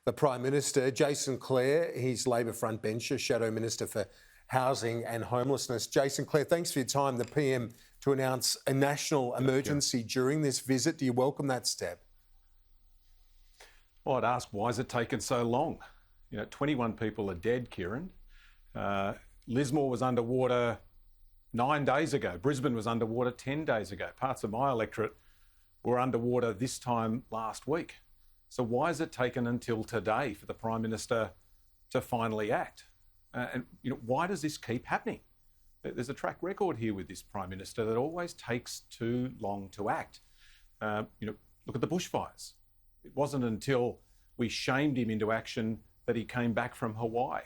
The Prime Minister, Jason Clare, he's Labor frontbencher, Shadow Minister for Housing and Homelessness. Jason Clare, thanks for your time. The PM to announce a national emergency during this visit. Do you welcome that step? Well, I'd ask, why has it taken so long? 21 people are dead, Kieran. Lismore was underwater 9 days ago. Brisbane was underwater 10 days ago. Parts of my electorate were underwater this time last week. So why has it taken until today for the Prime Minister to finally act? Why does this keep happening? There's a track record here with this Prime Minister that always takes too long to act. Look at the bushfires. It wasn't until we shamed him into action that he came back from Hawaii.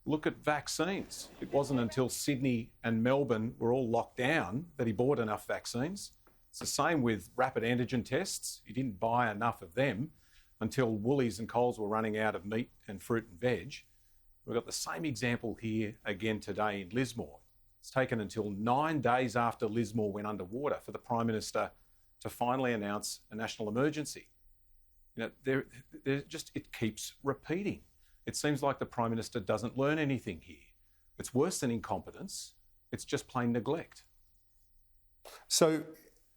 Look at vaccines. It wasn't until Sydney and Melbourne were all locked down that he bought enough vaccines. It's the same with rapid antigen tests. He didn't buy enough of them until Woolies and Coles were running out of meat and fruit and veg. We've got the same example here again today in Lismore. It's taken until 9 days after Lismore went underwater for the Prime Minister to finally announce a national emergency. It keeps repeating. It seems like the Prime Minister doesn't learn anything here. It's worse than incompetence. It's just plain neglect. So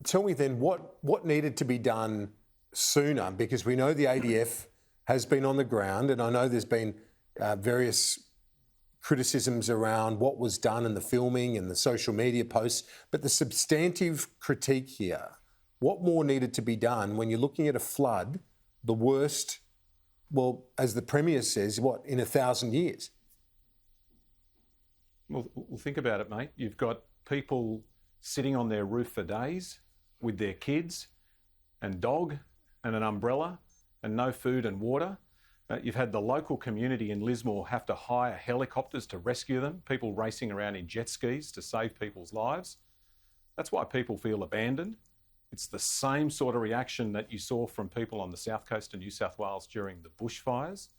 tell me then, what needed to be done sooner? Because we know the ADF has been on the ground, and I know there's been various criticisms around what was done in the filming and the social media posts, but the substantive critique here, what more needed to be done when you're looking at a flood, the worst, well, as the Premier says, in 1,000 years? Well, think about it, mate. You've got people sitting on their roof for days with their kids and dog and an umbrella and no food and water. You've had the local community in Lismore have to hire helicopters to rescue them, people racing around in jet skis to save people's lives. That's why people feel abandoned. It's the same sort of reaction that you saw from people on the south coast of New South Wales during the bushfires.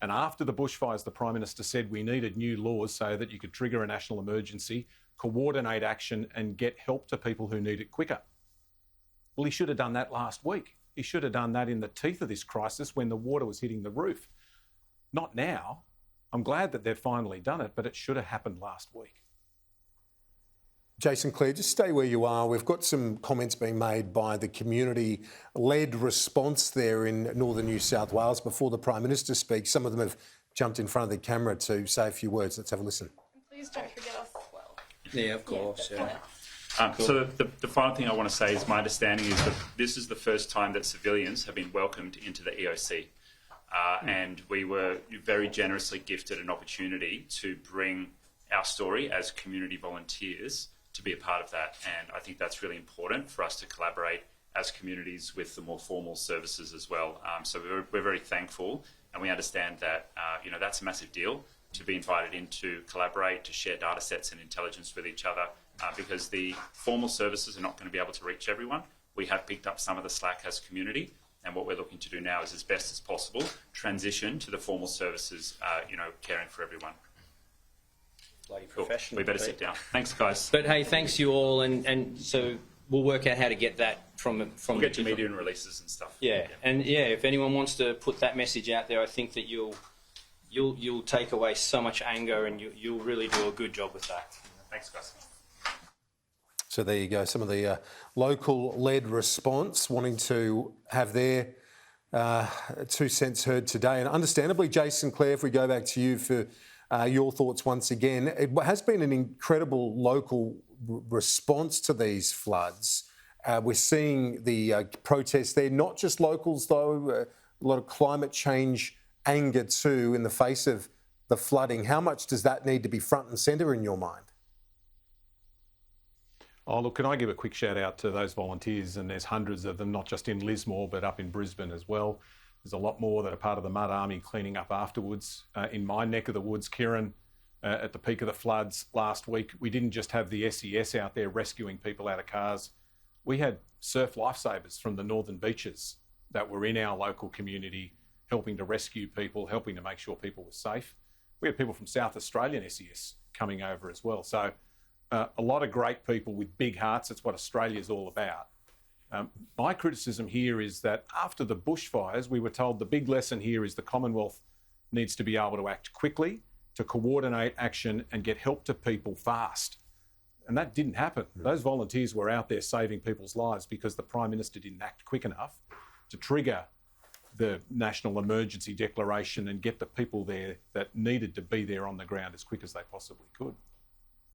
And after the bushfires, the Prime Minister said we needed new laws so that you could trigger a national emergency, coordinate action and get help to people who need it quicker. Well, he should have done that last week. He should have done that in the teeth of this crisis when the water was hitting the roof. Not now. I'm glad that they've finally done it, but it should have happened last week. Jason Clare, just stay where you are. We've got some comments being made by the community-led response there in northern New South Wales before the Prime Minister speaks. Some of them have jumped in front of the camera to say a few words. Let's have a listen. Please don't forget us as well. Yeah, of course. Yeah. Cool. So the final thing I want to say is my understanding is that this is the first time that civilians have been welcomed into the EOC. And we were very generously gifted an opportunity to bring our story as community volunteers to be a part of that. And I think that's really important for us to collaborate as communities with the more formal services as well. So we're very thankful, and we understand that that's a massive deal to be invited in to collaborate, to share data sets and intelligence with each other, because the formal services are not going to be able to reach everyone. We have picked up some of the slack as community, and what we're looking to do now is, as best as possible, transition to the formal services, caring for everyone. Bloody professional. We better sit down. Thanks, guys. But hey, thanks you all, and so we'll work out how to get that from we'll get to media and releases and stuff. Yeah, and if anyone wants to put that message out there, I think that you'll take away so much anger, and you'll really do a good job with that. Thanks, guys. So there you go, some of the local-led response wanting to have their 2 cents heard today. And understandably, Jason Clare, if we go back to you for your thoughts once again, it has been an incredible local response to these floods. We're seeing the protests there, not just locals though, a lot of climate change anger too in the face of the flooding. How much does that need to be front and centre in your mind? Oh, look, can I give a quick shout out to those volunteers? And there's hundreds of them, not just in Lismore, but up in Brisbane as well. There's a lot more that are part of the Mud Army cleaning up afterwards. In my neck of the woods, Kieran, at the peak of the floods last week, we didn't just have the SES out there rescuing people out of cars. We had surf lifesavers from the northern beaches that were in our local community, helping to rescue people, helping to make sure people were safe. We had people from South Australian SES coming over as well. So a lot of great people with big hearts. That's what Australia's all about. My criticism here is that after the bushfires, we were told the big lesson here is the Commonwealth needs to be able to act quickly, to coordinate action and get help to people fast. And that didn't happen. Those volunteers were out there saving people's lives because the Prime Minister didn't act quick enough to trigger the national emergency declaration and get the people there that needed to be there on the ground as quick as they possibly could.